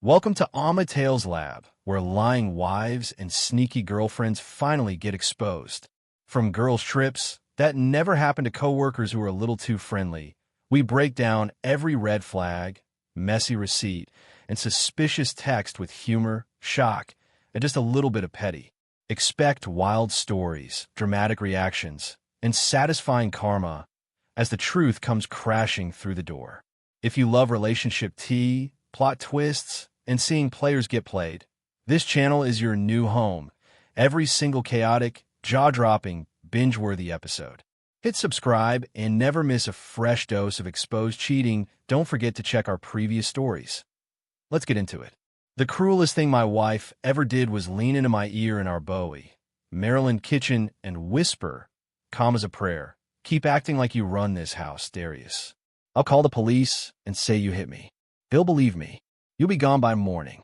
Welcome to Tales Lab, where lying wives and sneaky girlfriends finally get exposed. From girls' trips that never happened to coworkers who are a little too friendly, we break down every red flag, messy receipt, and suspicious text with humor, shock, and just a little bit of petty. Expect wild stories, dramatic reactions, and satisfying karma as the truth comes crashing through the door. If you love relationship tea, plot twists, and seeing players get played, this channel is your new home. Every single chaotic, jaw-dropping, binge-worthy episode. Hit subscribe and never miss a fresh dose of exposed cheating. Don't forget to check our previous stories. Let's get into it. The cruelest thing my wife ever did was lean into my ear in our Bowie, Maryland kitchen and whisper, calm as a prayer, "Keep acting like you run this house, Darius. I'll call the police and say you hit me. They'll believe me. You'll be gone by morning."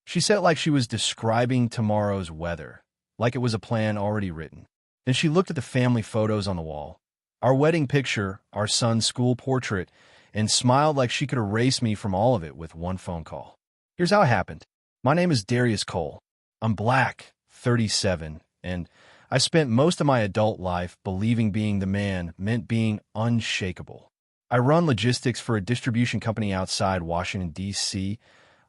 She said it like she was describing tomorrow's weather, like it was a plan already written. Then she looked at the family photos on the wall, our wedding picture, our son's school portrait, and smiled like she could erase me from all of it with one phone call. Here's how it happened. My name is Darius Cole. I'm black, 37, and I spent most of my adult life believing being the man meant being unshakable. I run logistics for a distribution company outside Washington, D.C.,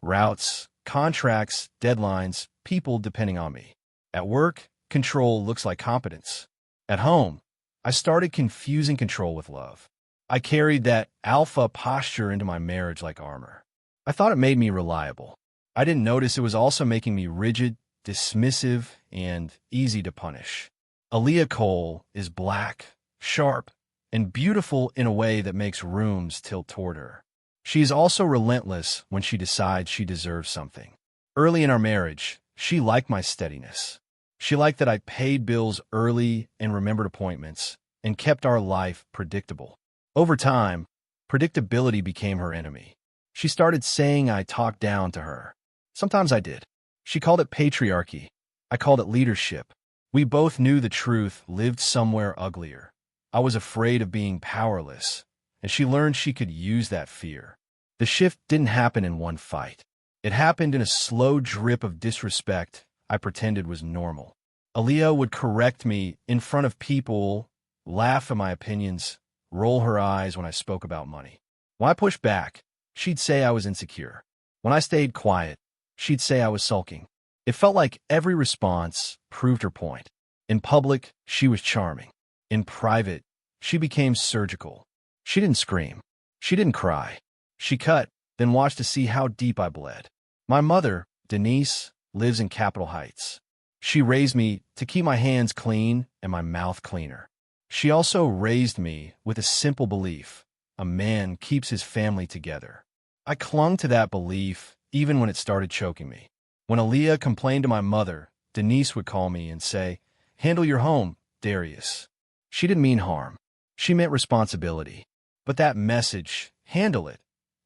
routes, contracts, deadlines, people depending on me. At work, control looks like competence. At home, I started confusing control with love. I carried that alpha posture into my marriage like armor. I thought it made me reliable. I didn't notice it was also making me rigid, dismissive, and easy to punish. Aaliyah Cole is black, sharp, and beautiful in a way that makes rooms tilt toward her. She is also relentless when she decides she deserves something. Early in our marriage, she liked my steadiness. She liked that I paid bills early and remembered appointments, and kept our life predictable. Over time, predictability became her enemy. She started saying I talked down to her. Sometimes I did. She called it patriarchy. I called it leadership. We both knew the truth lived somewhere uglier. I was afraid of being powerless, and she learned she could use that fear. The shift didn't happen in one fight. It happened in a slow drip of disrespect I pretended was normal. Aaliyah would correct me in front of people, laugh at my opinions, roll her eyes when I spoke about money. When I pushed back, she'd say I was insecure. When I stayed quiet, she'd say I was sulking. It felt like every response proved her point. In public, she was charming. In private, she became surgical. She didn't scream. She didn't cry. She cut, then watched to see how deep I bled. My mother, Denise, lives in Capitol Heights. She raised me to keep my hands clean and my mouth cleaner. She also raised me with a simple belief: a man keeps his family together. I clung to that belief even when it started choking me. When Aaliyah complained to my mother, Denise would call me and say, "Handle your home, Darius." She didn't mean harm. She meant responsibility. But that message, "handle it,"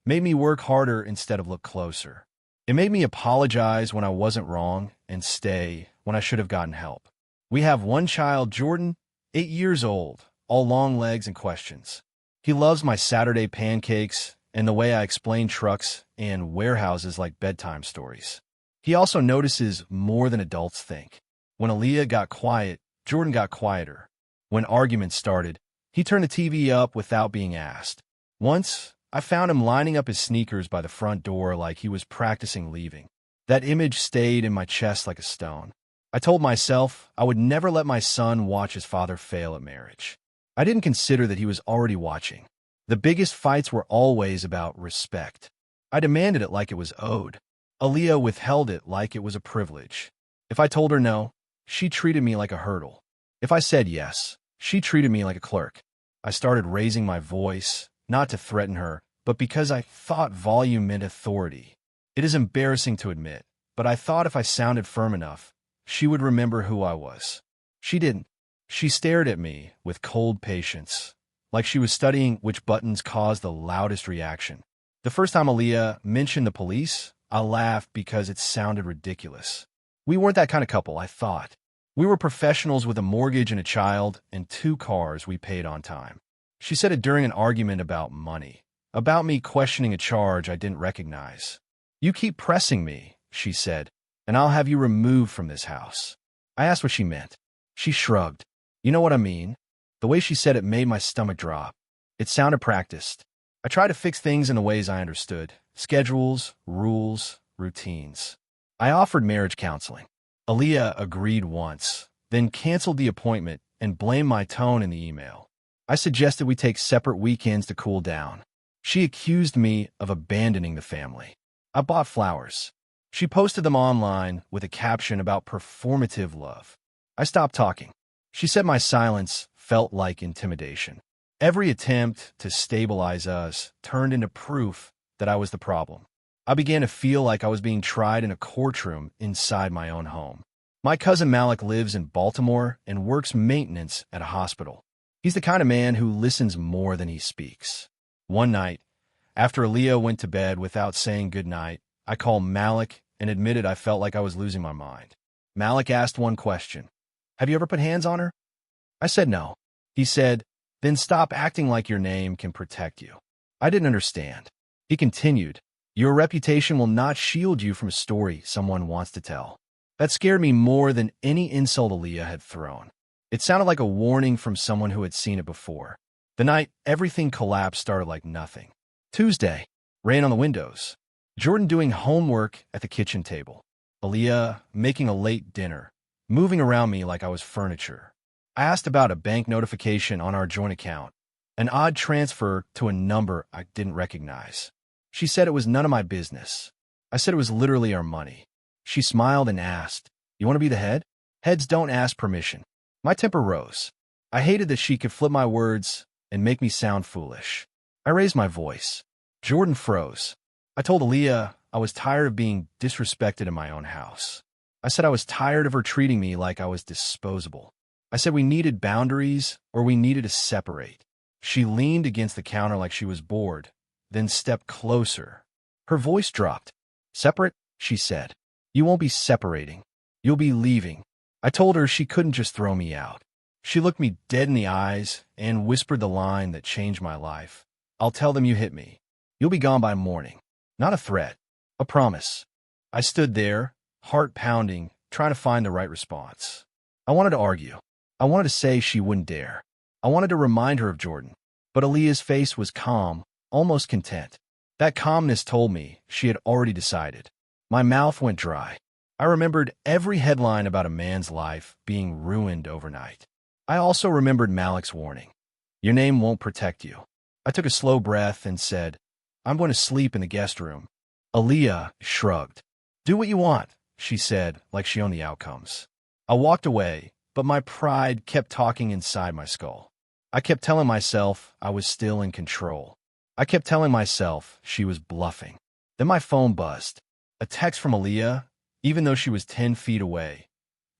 made me work harder instead of look closer. It made me apologize when I wasn't wrong and stay when I should have gotten help. We have one child, Jordan, 8 years old, all long legs and questions. He loves my Saturday pancakes and the way I explain trucks and warehouses like bedtime stories. He also notices more than adults think. When Aaliyah got quiet, Jordan got quieter. When arguments started, he turned the TV up without being asked. Once, I found him lining up his sneakers by the front door like he was practicing leaving. That image stayed in my chest like a stone. I told myself I would never let my son watch his father fail at marriage. I didn't consider that he was already watching. The biggest fights were always about respect. I demanded it like it was owed. Aaliyah withheld it like it was a privilege. If I told her no, she treated me like a hurdle. If I said yes, she treated me like a clerk. I started raising my voice, not to threaten her, but because I thought volume meant authority. It is embarrassing to admit, but I thought if I sounded firm enough, she would remember who I was. She didn't. She stared at me with cold patience, like she was studying which buttons caused the loudest reaction. The first time Aaliyah mentioned the police, I laughed because it sounded ridiculous. We weren't that kind of couple, I thought. We were professionals with a mortgage and a child and 2 cars we paid on time. She said it during an argument about money, about me questioning a charge I didn't recognize. "You keep pressing me," she said, "and I'll have you removed from this house." I asked what she meant. She shrugged. "You know what I mean?" The way she said it made my stomach drop. It sounded practiced. I tried to fix things in the ways I understood. Schedules, rules, routines. I offered marriage counseling. Aaliyah agreed once, then canceled the appointment and blamed my tone in the email. I suggested we take separate weekends to cool down. She accused me of abandoning the family. I bought flowers. She posted them online with a caption about performative love. I stopped talking. She said my silence felt like intimidation. Every attempt to stabilize us turned into proof that I was the problem. I began to feel like I was being tried in a courtroom inside my own home. My cousin Malik lives in Baltimore and works maintenance at a hospital. He's the kind of man who listens more than he speaks. One night, after Aaliyah went to bed without saying goodnight, I called Malik and admitted I felt like I was losing my mind. Malik asked one question. "Have you ever put hands on her?" I said no. He said, "Then stop acting like your name can protect you." I didn't understand. He continued, "Your reputation will not shield you from a story someone wants to tell." That scared me more than any insult Aaliyah had thrown. It sounded like a warning from someone who had seen it before. The night everything collapsed started like nothing. Tuesday, rain on the windows. Jordan doing homework at the kitchen table. Aaliyah making a late dinner, moving around me like I was furniture. I asked about a bank notification on our joint account, an odd transfer to a number I didn't recognize. She said it was none of my business. I said it was literally our money. She smiled and asked, "You want to be the head?" Heads don't ask permission. My temper rose. I hated that she could flip my words and make me sound foolish. I raised my voice. Jordan froze. I told Aaliyah I was tired of being disrespected in my own house. I said I was tired of her treating me like I was disposable. I said we needed boundaries or we needed to separate. She leaned against the counter like she was bored, then stepped closer. Her voice dropped. "Separate?" she said. "You won't be separating. You'll be leaving." I told her she couldn't just throw me out. She looked me dead in the eyes and whispered the line that changed my life. "I'll tell them you hit me. You'll be gone by morning." Not a threat, a promise. I stood there, heart pounding, trying to find the right response. I wanted to argue. I wanted to say she wouldn't dare. I wanted to remind her of Jordan. But Aaliyah's face was calm, almost content. That calmness told me she had already decided. My mouth went dry. I remembered every headline about a man's life being ruined overnight. I also remembered Malik's warning. "Your name won't protect you." I took a slow breath and said, "I'm going to sleep in the guest room." Aaliyah shrugged. "Do what you want," she said, like she owned the outcomes. I walked away, but my pride kept talking inside my skull. I kept telling myself I was still in control. I kept telling myself she was bluffing. Then my phone buzzed. A text from Aaliyah, even though she was 10 feet away.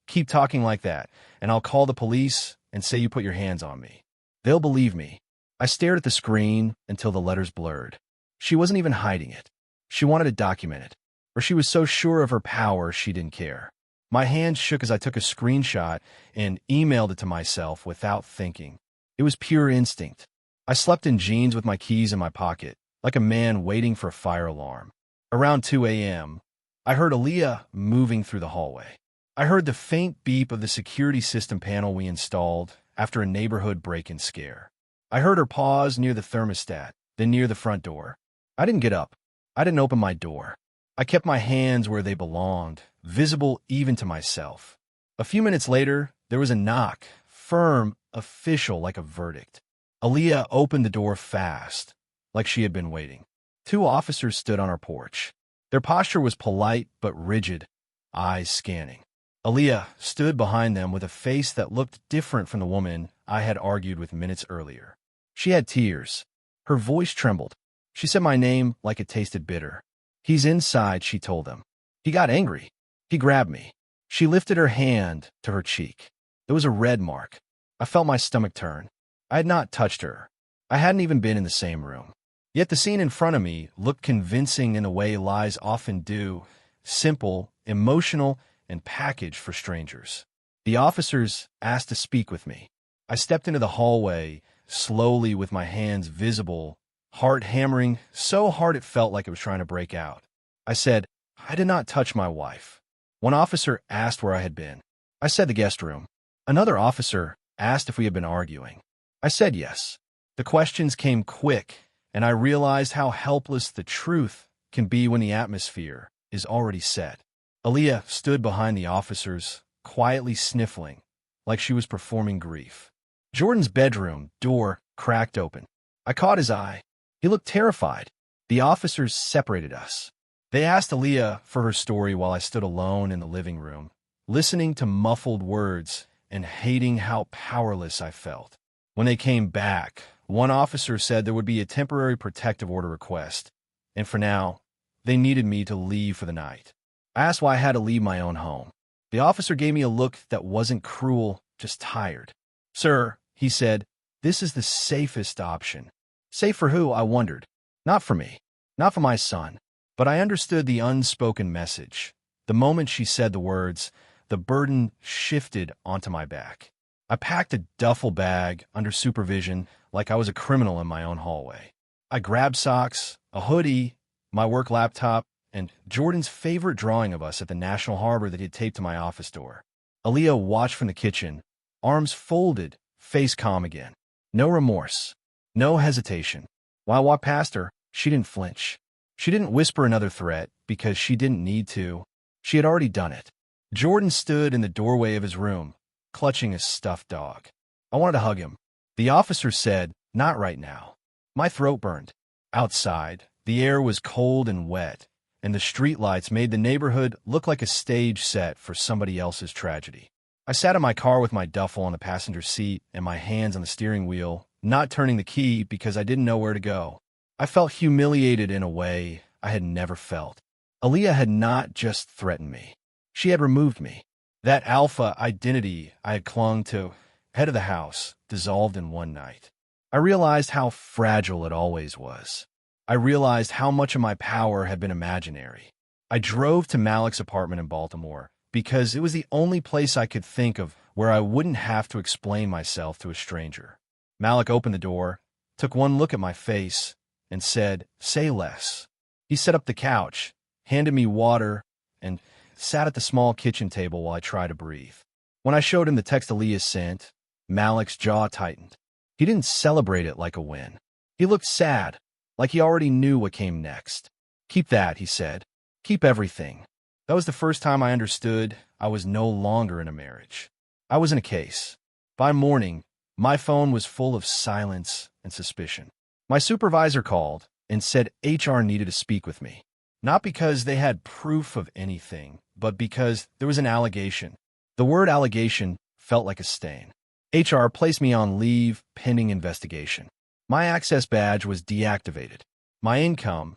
"Keep talking like that, and I'll call the police and say you put your hands on me. They'll believe me." I stared at the screen until the letters blurred. She wasn't even hiding it. She wanted to document it. Or she was so sure of her power she didn't care. My hands shook as I took a screenshot and emailed it to myself without thinking. It was pure instinct. I slept in jeans with my keys in my pocket, like a man waiting for a fire alarm. Around 2 a.m., I heard Aaliyah moving through the hallway. I heard the faint beep of the security system panel we installed after a neighborhood break-in scare. I heard her pause near the thermostat, then near the front door. I didn't get up. I didn't open my door. I kept my hands where they belonged, visible even to myself. A few minutes later, there was a knock, firm, official, like a verdict. Aaliyah opened the door fast, like she had been waiting. 2 officers stood on our porch. Their posture was polite but rigid, eyes scanning. Aaliyah stood behind them with a face that looked different from the woman I had argued with minutes earlier. She had tears. Her voice trembled. She said my name like it tasted bitter. "He's inside," she told them. He got angry. He grabbed me. She lifted her hand to her cheek. There was a red mark. I felt my stomach turn. I had not touched her. I hadn't even been in the same room. Yet the scene in front of me looked convincing in the way lies often do, simple, emotional, and packaged for strangers. The officers asked to speak with me. I stepped into the hallway, slowly with my hands visible, heart hammering so hard it felt like it was trying to break out. I said, I did not touch my wife. One officer asked where I had been. I said the guest room. Another officer asked if we had been arguing. I said yes. The questions came quick, and I realized how helpless the truth can be when the atmosphere is already set. Aaliyah stood behind the officers, quietly sniffling, like she was performing grief. Jordan's bedroom door cracked open. I caught his eye. He looked terrified. The officers separated us. They asked Aaliyah for her story while I stood alone in the living room, listening to muffled words and hating how powerless I felt. When they came back, one officer said there would be a temporary protective order request, and for now, they needed me to leave for the night. I asked why I had to leave my own home. The officer gave me a look that wasn't cruel, just tired. Sir, he said, this is the safest option. Safe for who, I wondered. Not for me. Not for my son. But I understood the unspoken message. The moment she said the words, the burden shifted onto my back. I packed a duffel bag under supervision like I was a criminal in my own hallway. I grabbed socks, a hoodie, my work laptop, and Jordan's favorite drawing of us at the National Harbor that he had taped to my office door. Aaliyah watched from the kitchen, arms folded, face calm again. No remorse. No hesitation. While I walked past her, she didn't flinch. She didn't whisper another threat because she didn't need to. She had already done it. Jordan stood in the doorway of his room, clutching a stuffed dog. I wanted to hug him. The officer said, not right now. My throat burned. Outside, the air was cold and wet, and the streetlights made the neighborhood look like a stage set for somebody else's tragedy. I sat in my car with my duffel on the passenger seat and my hands on the steering wheel, not turning the key because I didn't know where to go. I felt humiliated in a way I had never felt. Aaliyah had not just threatened me. She had removed me. That alpha identity I had clung to, head of the house, dissolved in one night. I realized how fragile it always was. I realized how much of my power had been imaginary. I drove to Malik's apartment in Baltimore because it was the only place I could think of where I wouldn't have to explain myself to a stranger. Malik opened the door, took one look at my face, and said, say less. He set up the couch, handed me water, and sat at the small kitchen table while I tried to breathe. When I showed him the text Aaliyah sent, Malik's jaw tightened. He didn't celebrate it like a win. He looked sad, like he already knew what came next. Keep that, he said. Keep everything. That was the first time I understood I was no longer in a marriage. I was in a case. By morning, my phone was full of silence and suspicion. My supervisor called and said HR needed to speak with me. Not because they had proof of anything, but because there was an allegation. The word allegation felt like a stain. HR placed me on leave pending investigation. My access badge was deactivated. My income,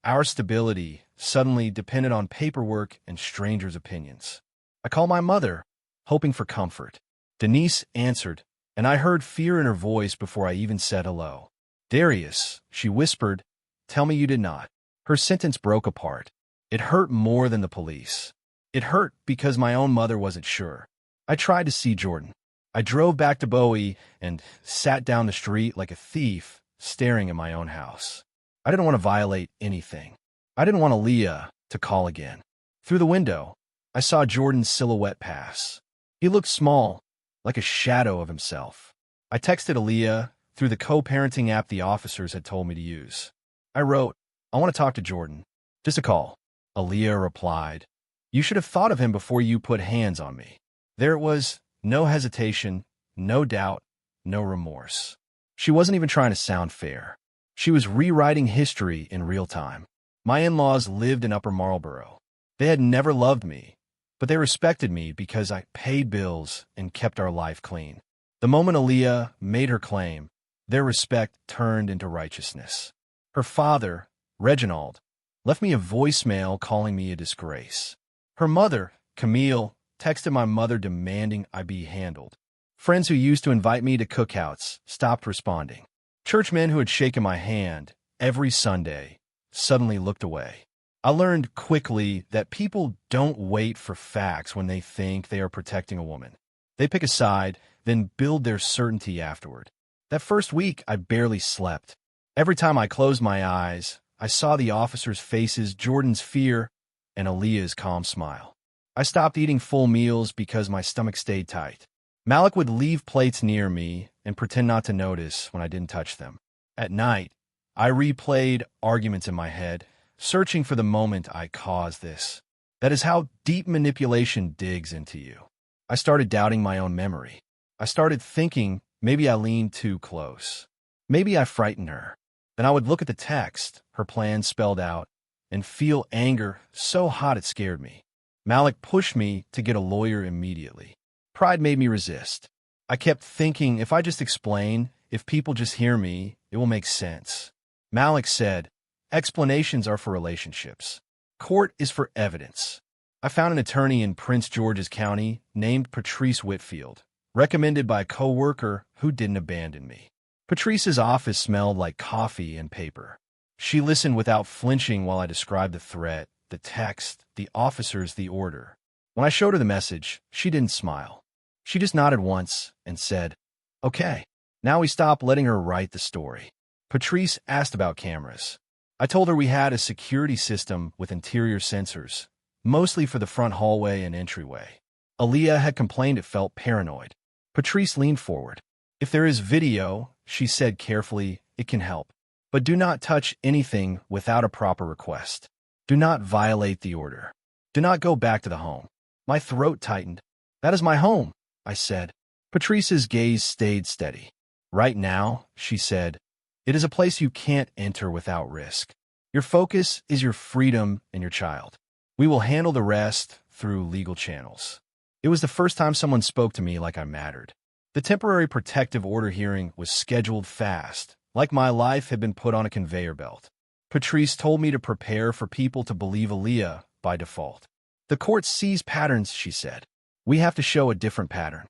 our stability, suddenly depended on paperwork and strangers' opinions. I called my mother, hoping for comfort. Denise answered, and I heard fear in her voice before I even said hello. Darius, she whispered, tell me you did not. Her sentence broke apart. It hurt more than the police. It hurt because my own mother wasn't sure. I tried to see Jordan. I drove back to Bowie and sat down the street like a thief, staring at my own house. I didn't want to violate anything. I didn't want Aaliyah to call again. Through the window, I saw Jordan's silhouette pass. He looked small, like a shadow of himself. I texted Aaliyah through the co-parenting app the officers had told me to use. I wrote, I want to talk to Jordan. Just a call. Aaliyah replied, you should have thought of him before you put hands on me. There it was, no hesitation, no doubt, no remorse. She wasn't even trying to sound fair. She was rewriting history in real time. My in-laws lived in Upper Marlboro. They had never loved me, but they respected me because I paid bills and kept our life clean. The moment Aaliyah made her claim, their respect turned into righteousness. Her father, Reginald, left me a voicemail calling me a disgrace. Her mother, Camille, texted my mother demanding I be handled. Friends who used to invite me to cookouts stopped responding. Churchmen who had shaken my hand every Sunday suddenly looked away. I learned quickly that people don't wait for facts when they think they are protecting a woman. They pick a side, then build their certainty afterward. That first week, I barely slept. Every time I closed my eyes, I saw the officers' faces, Jordan's fear, and Aaliyah's calm smile. I stopped eating full meals because my stomach stayed tight. Malik would leave plates near me and pretend not to notice when I didn't touch them. At night, I replayed arguments in my head, searching for the moment I caused this. That is how deep manipulation digs into you. I started doubting my own memory. I started thinking maybe I leaned too close. Maybe I frightened her. Then I would look at the text, her plan spelled out, and feel anger so hot it scared me. Malik pushed me to get a lawyer immediately. Pride made me resist. I kept thinking if I just explain, if people just hear me, it will make sense. Malik said, explanations are for relationships. Court is for evidence. I found an attorney in Prince George's County named Patrice Whitfield, recommended by a co-worker who didn't abandon me. Patrice's office smelled like coffee and paper. She listened without flinching while I described the threat, the text, the officers, the order. When I showed her the message, she didn't smile. She just nodded once and said, okay. Now we stopped letting her write the story. Patrice asked about cameras. I told her we had a security system with interior sensors, mostly for the front hallway and entryway. Aaliyah had complained it felt paranoid. Patrice leaned forward. If there is video, she said carefully, it can help. But do not touch anything without a proper request. Do not violate the order. Do not go back to the home. My throat tightened. That is my home, I said. Patrice's gaze stayed steady. Right now, she said, it is a place you can't enter without risk. Your focus is your freedom and your child. We will handle the rest through legal channels. It was the first time someone spoke to me like I mattered. The temporary protective order hearing was scheduled fast, like my life had been put on a conveyor belt. Patrice told me to prepare for people to believe Aaliyah by default. The court sees patterns, she said. We have to show a different pattern.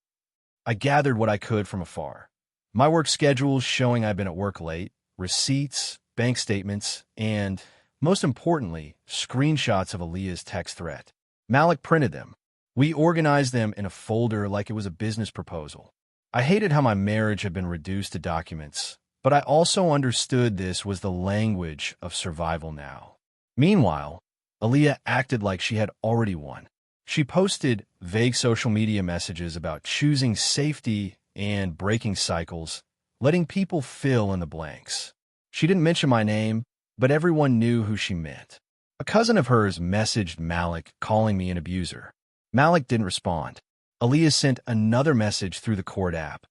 I gathered what I could from afar. My work schedule showing I've been at work late, receipts, bank statements, and, most importantly, screenshots of Aaliyah's text threat. Malik printed them. We organized them in a folder like it was a business proposal. I hated how my marriage had been reduced to documents, but I also understood this was the language of survival now. Meanwhile, Aaliyah acted like she had already won. She posted vague social media messages about choosing safety and breaking cycles, letting people fill in the blanks. She didn't mention my name, but everyone knew who she meant. A cousin of hers messaged Malik, calling me an abuser. Malik didn't respond. Aaliyah sent another message through the court app.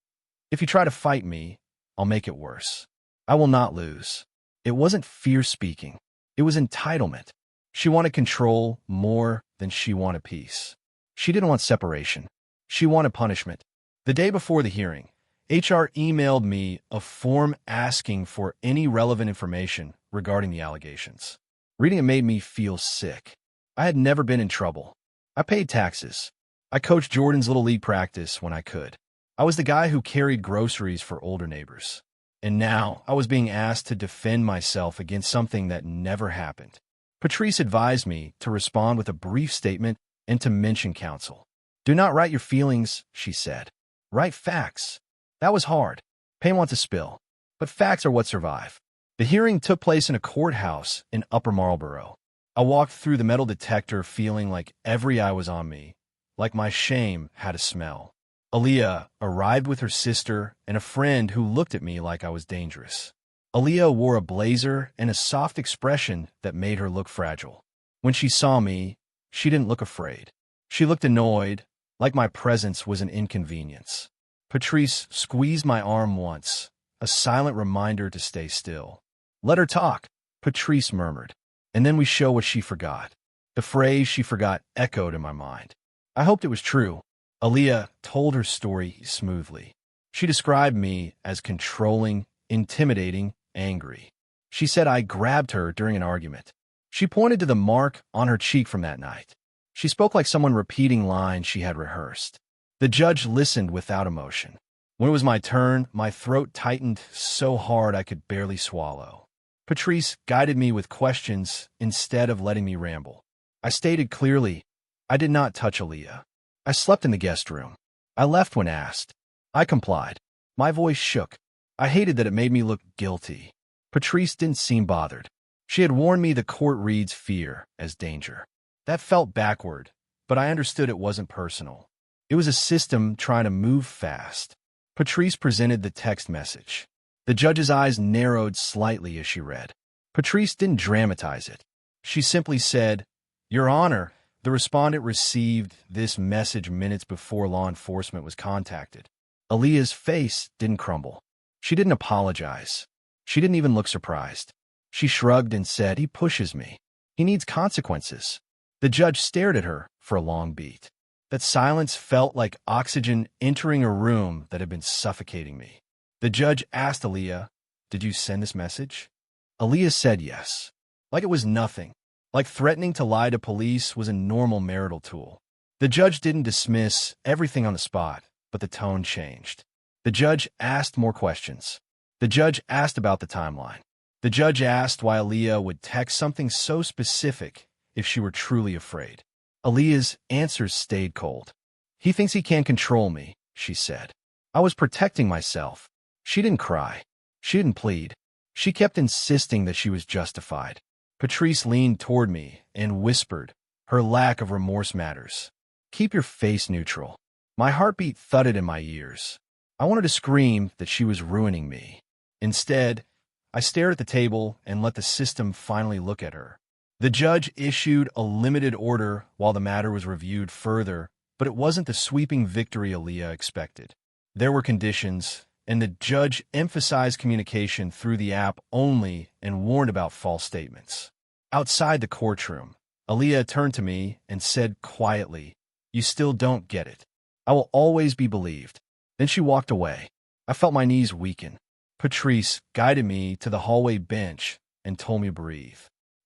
If you try to fight me, I'll make it worse. I will not lose. It wasn't fear speaking. It was entitlement. She wanted control more than she wanted peace. She didn't want separation. She wanted punishment. The day before the hearing, HR emailed me a form asking for any relevant information regarding the allegations. Reading it made me feel sick. I had never been in trouble. I paid taxes. I coached Jordan's Little League practice when I could. I was the guy who carried groceries for older neighbors. And now I was being asked to defend myself against something that never happened. Patrice advised me to respond with a brief statement and to mention counsel. Do not write your feelings, she said. Write facts. That was hard. Pain wants to spill. But facts are what survive. The hearing took place in a courthouse in Upper Marlboro. I walked through the metal detector feeling like every eye was on me, like my shame had a smell. Aaliyah arrived with her sister and a friend who looked at me like I was dangerous. Aaliyah wore a blazer and a soft expression that made her look fragile. When she saw me, she didn't look afraid. She looked annoyed, like my presence was an inconvenience. Patrice squeezed my arm once, a silent reminder to stay still. Let her talk, Patrice murmured. And then we show what she forgot. The phrase she forgot echoed in my mind. I hoped it was true. Aaliyah told her story smoothly. She described me as controlling, intimidating, angry. She said I grabbed her during an argument. She pointed to the mark on her cheek from that night. She spoke like someone repeating lines she had rehearsed. The judge listened without emotion. When it was my turn, my throat tightened so hard I could barely swallow. Patrice guided me with questions instead of letting me ramble. I stated clearly, I did not touch Aaliyah. I slept in the guest room. I left when asked. I complied. My voice shook. I hated that it made me look guilty. Patrice didn't seem bothered. She had warned me the court reads fear as danger. That felt backward, but I understood it wasn't personal. It was a system trying to move fast. Patrice presented the text message. The judge's eyes narrowed slightly as she read. Patrice didn't dramatize it. She simply said, "Your Honor, the respondent received this message minutes before law enforcement was contacted." Aaliyah's face didn't crumble. She didn't apologize. She didn't even look surprised. She shrugged and said, "He pushes me. He needs consequences." The judge stared at her for a long beat. That silence felt like oxygen entering a room that had been suffocating me. The judge asked Aaliyah, "Did you send this message?" Aaliyah said yes. Like it was nothing. Like threatening to lie to police was a normal marital tool. The judge didn't dismiss everything on the spot, but the tone changed. The judge asked more questions. The judge asked about the timeline. The judge asked why Aaliyah would text something so specific if she were truly afraid. Aaliyah's answers stayed cold. "He thinks he can't control me," she said. "I was protecting myself." She didn't cry. She didn't plead. She kept insisting that she was justified. Patrice leaned toward me and whispered, "Her lack of remorse matters. Keep your face neutral." My heartbeat thudded in my ears. I wanted to scream that she was ruining me. Instead, I stared at the table and let the system finally look at her. The judge issued a limited order while the matter was reviewed further, but it wasn't the sweeping victory Aaliyah expected. There were conditions, and the judge emphasized communication through the app only and warned about false statements. Outside the courtroom, Aaliyah turned to me and said quietly, "You still don't get it. I will always be believed." Then she walked away. I felt my knees weaken. Patrice guided me to the hallway bench and told me to breathe.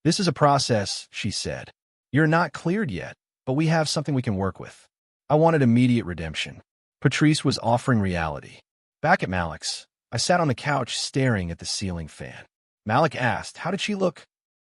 "This is a process," she said. "You're not cleared yet, but we have something we can work with." I wanted immediate redemption. Patrice was offering reality. Back at Malik's, I sat on the couch staring at the ceiling fan. Malik asked, "How did she look?"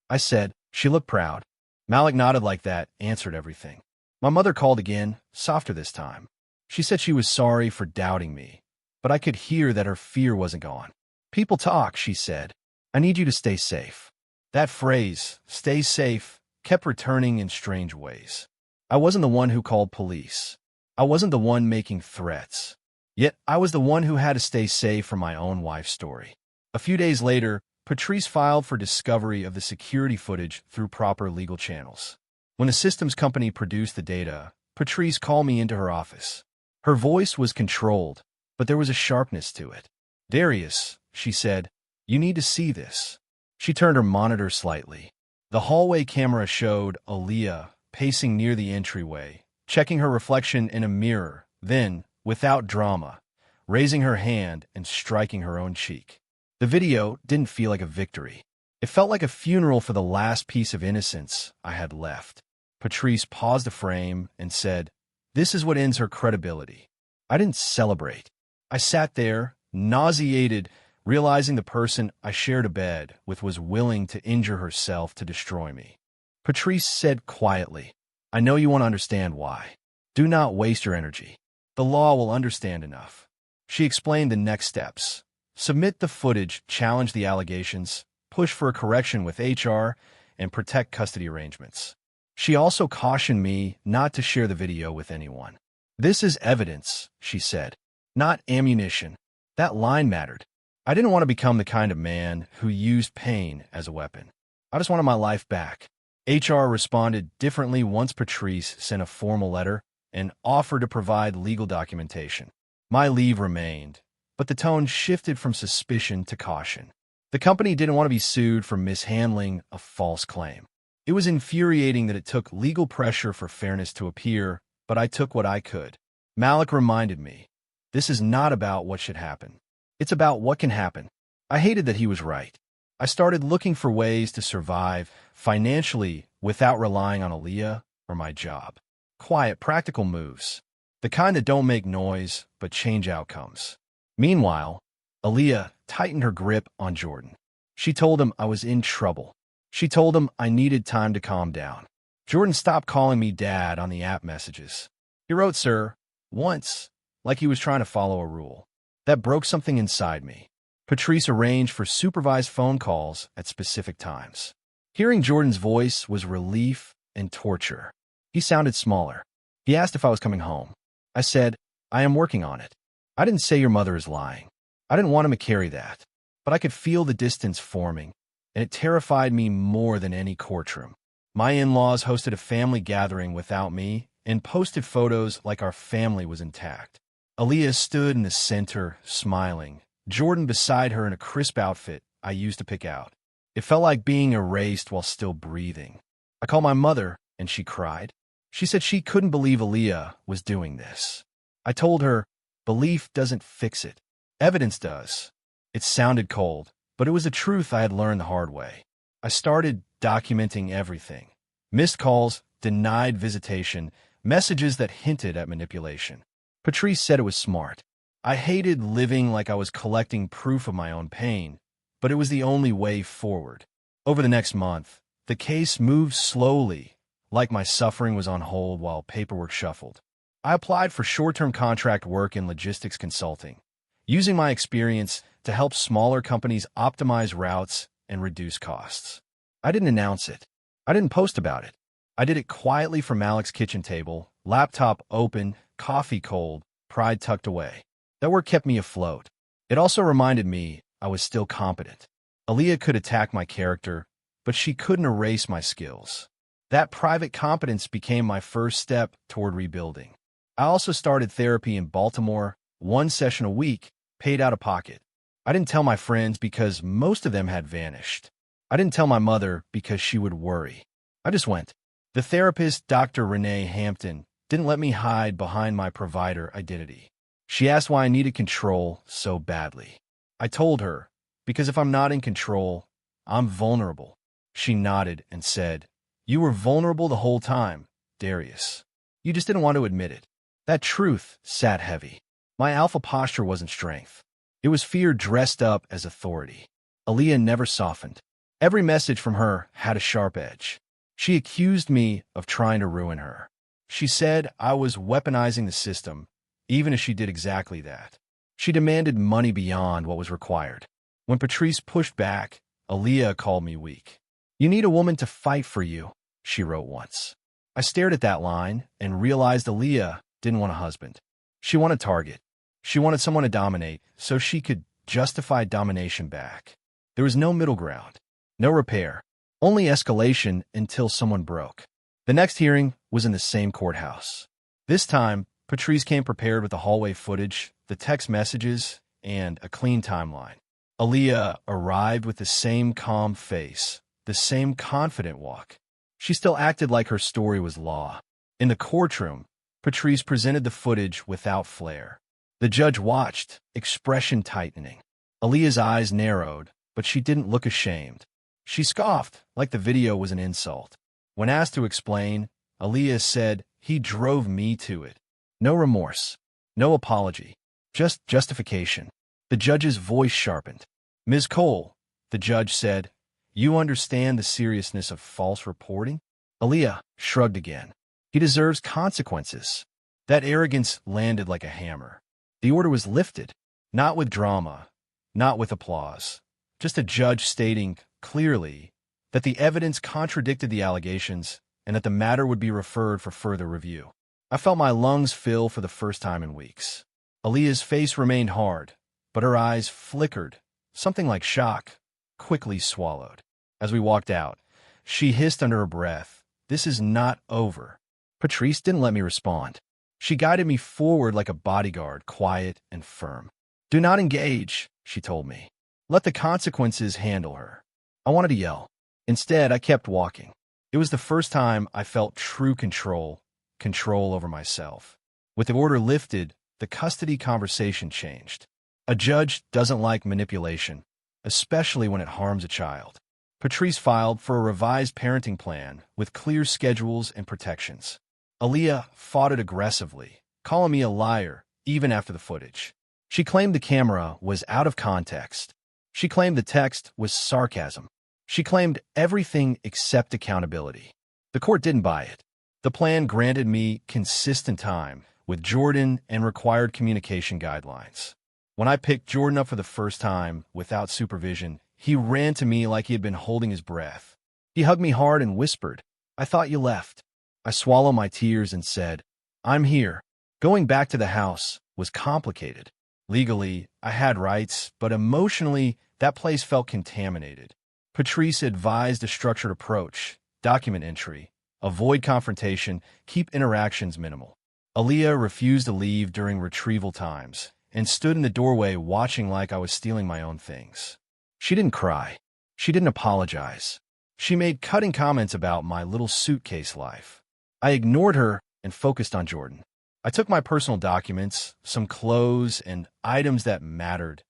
I said, "She looked proud." Malik nodded like that, answered everything. My mother called again, softer this time. She said she was sorry for doubting me, but I could hear that her fear wasn't gone. "People talk," she said. "I need you to stay safe." That phrase, "stay safe," kept returning in strange ways. I wasn't the one who called police. I wasn't the one making threats. Yet I was the one who had to stay safe from my own wife's story. A few days later, Patrice filed for discovery of the security footage through proper legal channels. When the systems company produced the data, Patrice called me into her office. Her voice was controlled, but there was a sharpness to it. "Darius," she said, "you need to see this." She turned her monitor slightly. The hallway camera showed Aaliyah pacing near the entryway, checking her reflection in a mirror, then, without drama, raising her hand and striking her own cheek. The video didn't feel like a victory. It felt like a funeral for the last piece of innocence I had left. Patrice paused the frame and said, "This is what ends her credibility." I didn't celebrate. I sat there, nauseated, realizing the person I shared a bed with was willing to injure herself to destroy me. Patrice said quietly, "I know you want to understand why. Do not waste your energy. The law will understand enough." She explained the next steps. Submit the footage, challenge the allegations, push for a correction with HR, and protect custody arrangements. She also cautioned me not to share the video with anyone. "This is evidence," she said, "not ammunition." That line mattered. I didn't want to become the kind of man who used pain as a weapon. I just wanted my life back. HR responded differently once Patrice sent a formal letter and offered to provide legal documentation. My leave remained, but the tone shifted from suspicion to caution. The company didn't want to be sued for mishandling a false claim. It was infuriating that it took legal pressure for fairness to appear, but I took what I could. Malik reminded me, this is not about what should happen. It's about what can happen. I hated that he was right. I started looking for ways to survive financially without relying on Aaliyah or my job. Quiet, practical moves. The kind that don't make noise, but change outcomes. Meanwhile, Aaliyah tightened her grip on Jordan. She told him I was in trouble. She told him I needed time to calm down. Jordan stopped calling me dad on the app messages. He wrote, "Sir," once, like he was trying to follow a rule. That broke something inside me. Patrice arranged for supervised phone calls at specific times. Hearing Jordan's voice was relief and torture. He sounded smaller. He asked if I was coming home. I said, I am working on it. I didn't say your mother is lying. I didn't want him to carry that. But I could feel the distance forming, and it terrified me more than any courtroom. My in-laws hosted a family gathering without me and posted photos like our family was intact. Aaliyah stood in the center, smiling, Jordan beside her in a crisp outfit I used to pick out. It felt like being erased while still breathing. I called my mother, and she cried. She said she couldn't believe Aaliyah was doing this. I told her, belief doesn't fix it. Evidence does. It sounded cold, but it was a truth I had learned the hard way. I started documenting everything. Missed calls, denied visitation, messages that hinted at manipulation. Patrice said it was smart. I hated living like I was collecting proof of my own pain, but it was the only way forward. Over the next month, the case moved slowly, like my suffering was on hold while paperwork shuffled. I applied for short-term contract work in logistics consulting, using my experience to help smaller companies optimize routes and reduce costs. I didn't announce it. I didn't post about it. I did it quietly from Alec's kitchen table, laptop open, coffee cold, pride tucked away. That work kept me afloat. It also reminded me I was still competent. Aaliyah could attack my character, but she couldn't erase my skills. That private competence became my first step toward rebuilding. I also started therapy in Baltimore, 1 session a week, paid out of pocket. I didn't tell my friends because most of them had vanished. I didn't tell my mother because she would worry. I just went. The therapist, Dr. Renee Hampton, didn't let me hide behind my provider identity. She asked why I needed control so badly. I told her, because if I'm not in control, I'm vulnerable. She nodded and said, you were vulnerable the whole time, Darius. You just didn't want to admit it. That truth sat heavy. My alpha posture wasn't strength. It was fear dressed up as authority. Aaliyah never softened. Every message from her had a sharp edge. She accused me of trying to ruin her. She said I was weaponizing the system, even as she did exactly that. She demanded money beyond what was required. When Patrice pushed back, Aaliyah called me weak. You need a woman to fight for you, she wrote once. I stared at that line and realized Aaliyah didn't want a husband. She wanted a target. She wanted someone to dominate so she could justify domination back. There was no middle ground, no repair, only escalation until someone broke. The next hearing was in the same courthouse. This time, Patrice came prepared with the hallway footage, the text messages, and a clean timeline. Aaliyah arrived with the same calm face, the same confident walk. She still acted like her story was law. In the courtroom, Patrice presented the footage without flair. The judge watched, expression tightening. Aaliyah's eyes narrowed, but she didn't look ashamed. She scoffed, like the video was an insult. When asked to explain, Aaliyah said, he drove me to it. No remorse, no apology, just justification. The judge's voice sharpened. Ms. Cole, the judge said, you understand the seriousness of false reporting? Aaliyah shrugged again. He deserves consequences. That arrogance landed like a hammer. The order was lifted, not with drama, not with applause, just a judge stating clearly that the evidence contradicted the allegations and that the matter would be referred for further review. I felt my lungs fill for the first time in weeks. Aaliyah's face remained hard, but her eyes flickered, something like shock, quickly swallowed. As we walked out, she hissed under her breath, this is not over. Patrice didn't let me respond. She guided me forward like a bodyguard, quiet and firm. Do not engage, she told me. Let the consequences handle her. I wanted to yell. Instead, I kept walking. It was the first time I felt true control over myself. With the order lifted, the custody conversation changed. A judge doesn't like manipulation, especially when it harms a child. Patrice filed for a revised parenting plan with clear schedules and protections. Aaliyah fought it aggressively, calling me a liar even after the footage. She claimed the camera was out of context. She claimed the text was sarcasm. She claimed everything except accountability. The court didn't buy it. The plan granted me consistent time with Jordan and required communication guidelines. When I picked Jordan up for the first time without supervision, he ran to me like he had been holding his breath. He hugged me hard and whispered, "I thought you left." I swallowed my tears and said, "I'm here." Going back to the house was complicated. Legally, I had rights, but emotionally, that place felt contaminated. Patrice advised a structured approach, document entry, avoid confrontation, keep interactions minimal. Aaliyah refused to leave during retrieval times and stood in the doorway watching like I was stealing my own things. She didn't cry. She didn't apologize. She made cutting comments about my little suitcase life. I ignored her and focused on Jordan. I took my personal documents, some clothes, and items that mattered.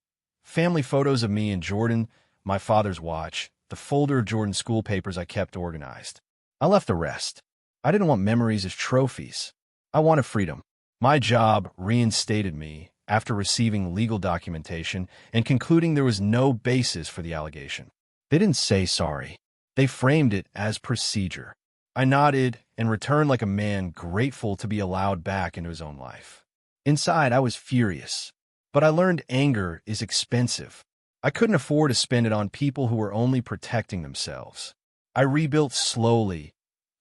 Family photos of me and Jordan, my father's watch, the folder of Jordan's school papers I kept organized. I left the rest. I didn't want memories as trophies. I wanted freedom. My job reinstated me after receiving legal documentation and concluding there was no basis for the allegation. They didn't say sorry. They framed it as procedure. I nodded and returned like a man grateful to be allowed back into his own life. Inside, I was furious. But I learned anger is expensive. I couldn't afford to spend it on people who were only protecting themselves. I rebuilt slowly.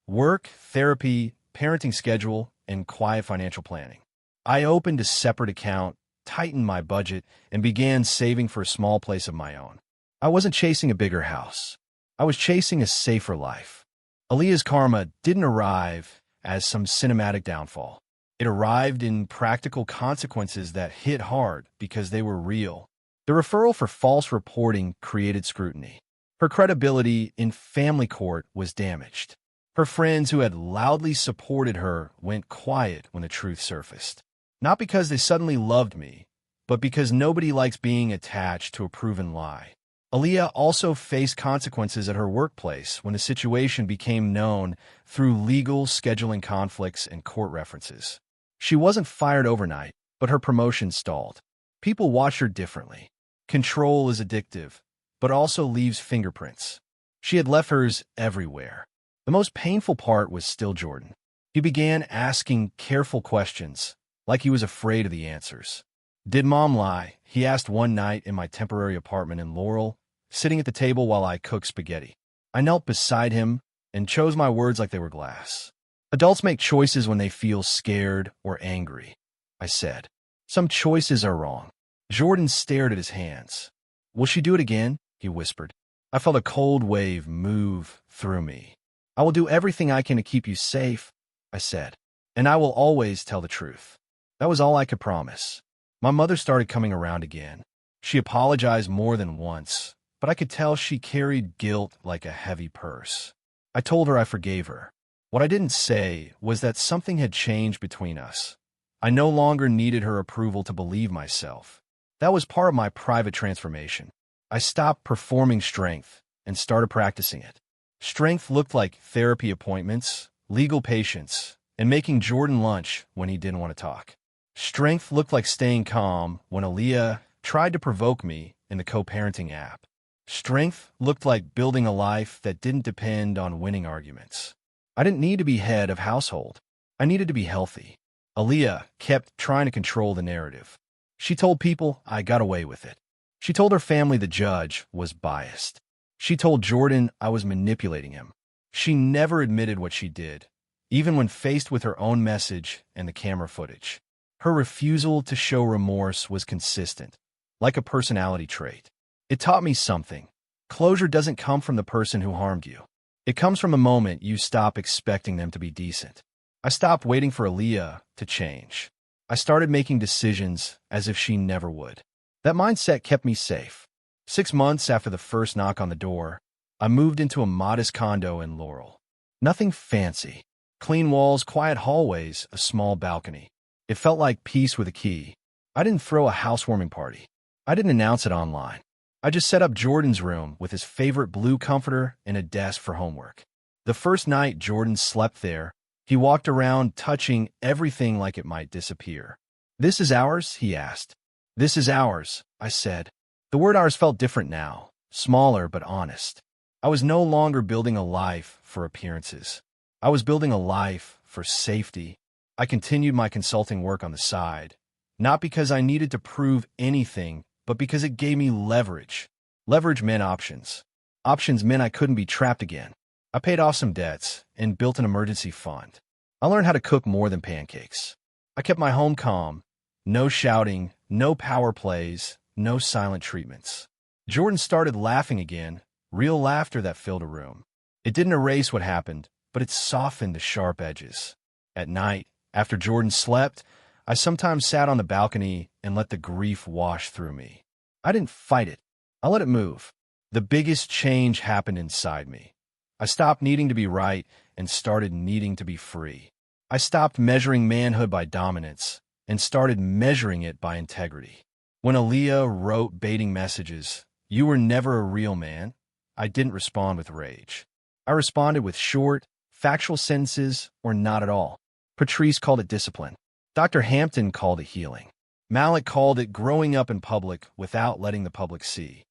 Work, therapy, parenting schedule, and quiet financial planning. I opened a separate account, tightened my budget, and began saving for a small place of my own. I wasn't chasing a bigger house. I was chasing a safer life. Aaliyah's karma didn't arrive as some cinematic downfall. It arrived in practical consequences that hit hard because they were real. The referral for false reporting created scrutiny. Her credibility in family court was damaged. Her friends who had loudly supported her went quiet when the truth surfaced. Not because they suddenly loved me, but because nobody likes being attached to a proven lie. Aaliyah also faced consequences at her workplace when the situation became known through legal scheduling conflicts and court references. She wasn't fired overnight, but her promotion stalled. People watched her differently. Control is addictive, but also leaves fingerprints. She had left hers everywhere. The most painful part was still Jordan. He began asking careful questions, like he was afraid of the answers. "Did Mom lie?" he asked one night in my temporary apartment in Laurel, sitting at the table while I cooked spaghetti. I knelt beside him and chose my words like they were glass. "Adults make choices when they feel scared or angry," I said. "Some choices are wrong." Jordan stared at his hands. "Will she do it again?" he whispered. I felt a cold wave move through me. "I will do everything I can to keep you safe," I said. "And I will always tell the truth." That was all I could promise. My mother started coming around again. She apologized more than once, but I could tell she carried guilt like a heavy purse. I told her I forgave her. What I didn't say was that something had changed between us. I no longer needed her approval to believe myself. That was part of my private transformation. I stopped performing strength and started practicing it. Strength looked like therapy appointments, legal patience, and making Jordan lunch when he didn't want to talk. Strength looked like staying calm when Aaliyah tried to provoke me in the co-parenting app. Strength looked like building a life that didn't depend on winning arguments. I didn't need to be head of household. I needed to be healthy. Aaliyah kept trying to control the narrative. She told people I got away with it. She told her family the judge was biased. She told Jordan I was manipulating him. She never admitted what she did, even when faced with her own message and the camera footage. Her refusal to show remorse was consistent, like a personality trait. It taught me something. Closure doesn't come from the person who harmed you. It comes from the moment you stop expecting them to be decent. I stopped waiting for Aaliyah to change. I started making decisions as if she never would. That mindset kept me safe. 6 months after the first knock on the door, I moved into a modest condo in Laurel. Nothing fancy. Clean walls, quiet hallways, a small balcony. It felt like peace with a key. I didn't throw a housewarming party. I didn't announce it online. I just set up Jordan's room with his favorite blue comforter and a desk for homework. The first night Jordan slept there, he walked around touching everything like it might disappear. "This is ours?" he asked. "This is ours," I said. The word ours felt different now, smaller but honest. I was no longer building a life for appearances. I was building a life for safety. I continued my consulting work on the side, not because I needed to prove anything, but because it gave me leverage. Leverage meant options. Options meant I couldn't be trapped again. I paid off some debts and built an emergency fund. I learned how to cook more than pancakes. I kept my home calm. No shouting, no power plays, no silent treatments. Jordan started laughing again, real laughter that filled a room. It didn't erase what happened, but it softened the sharp edges. At night, after Jordan slept, I sometimes sat on the balcony and let the grief wash through me. I didn't fight it. I let it move. The biggest change happened inside me. I stopped needing to be right and started needing to be free. I stopped measuring manhood by dominance and started measuring it by integrity. When Aaliyah wrote baiting messages, "You were never a real man," I didn't respond with rage. I responded with short, factual sentences or not at all. Patrice called it discipline. Dr. Hampton called it healing. Malik called it growing up in public without letting the public see.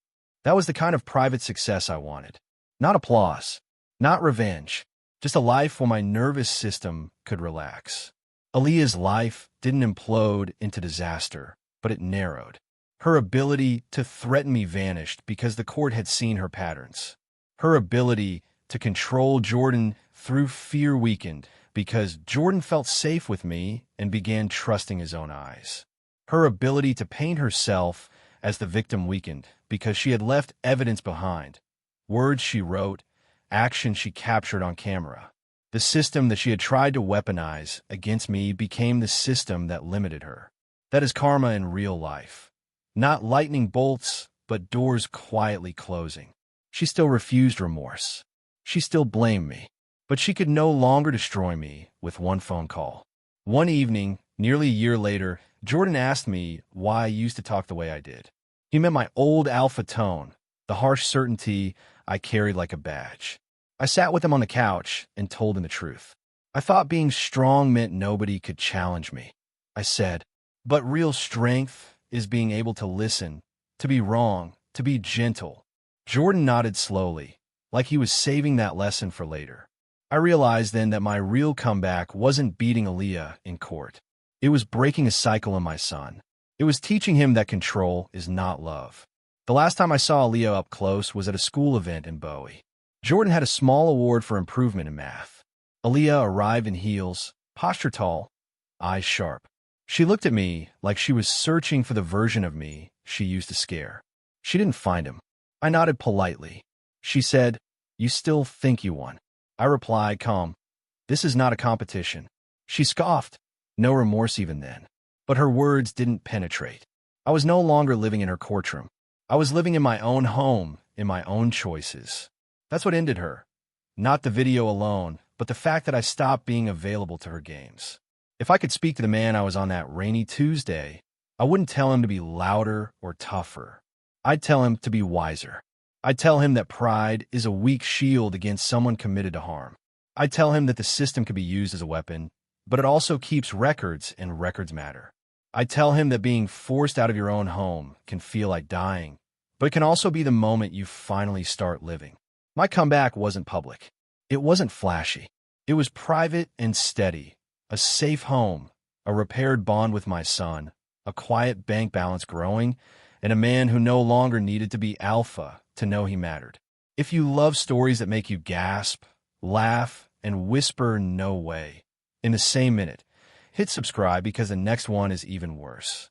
That was the kind of private success I wanted. Not applause, not revenge, just a life where my nervous system could relax. Aaliyah's life didn't implode into disaster, but it narrowed. Her ability to threaten me vanished because the court had seen her patterns. Her ability to control Jordan through fear weakened because Jordan felt safe with me and began trusting his own eyes. Her ability to paint herself as the victim weakened because she had left evidence behind. Words she wrote, actions she captured on camera. The system that she had tried to weaponize against me became the system that limited her. That is karma in real life. Not lightning bolts, but doors quietly closing. She still refused remorse. She still blamed me. But she could no longer destroy me with one phone call. One evening, nearly a year later, Jordan asked me why I used to talk the way I did. He meant my old alpha tone, the harsh certainty I carried like a badge. I sat with him on the couch and told him the truth. I thought being strong meant nobody could challenge me. I said, but real strength is being able to listen, to be wrong, to be gentle. Jordan nodded slowly, like he was saving that lesson for later. I realized then that my real comeback wasn't beating Aaliyah in court. It was breaking a cycle in my son. It was teaching him that control is not love. The last time I saw Aaliyah up close was at a school event in Bowie. Jordan had a small award for improvement in math. Aaliyah arrived in heels, posture tall, eyes sharp. She looked at me like she was searching for the version of me she used to scare. She didn't find him. I nodded politely. She said, "You still think you won?" I replied, calm, "This is not a competition." She scoffed, no remorse even then. But her words didn't penetrate. I was no longer living in her courtroom. I was living in my own home, in my own choices. That's what ended her. Not the video alone, but the fact that I stopped being available to her games. If I could speak to the man I was on that rainy Tuesday, I wouldn't tell him to be louder or tougher. I'd tell him to be wiser. I'd tell him that pride is a weak shield against someone committed to harm. I'd tell him that the system can be used as a weapon, but it also keeps records, and records matter. I'd tell him that being forced out of your own home can feel like dying, but it can also be the moment you finally start living. My comeback wasn't public. It wasn't flashy. It was private and steady. A safe home, a repaired bond with my son, a quiet bank balance growing, and a man who no longer needed to be alpha to know he mattered. If you love stories that make you gasp, laugh, and whisper "no way" in the same minute, hit subscribe because the next one is even worse.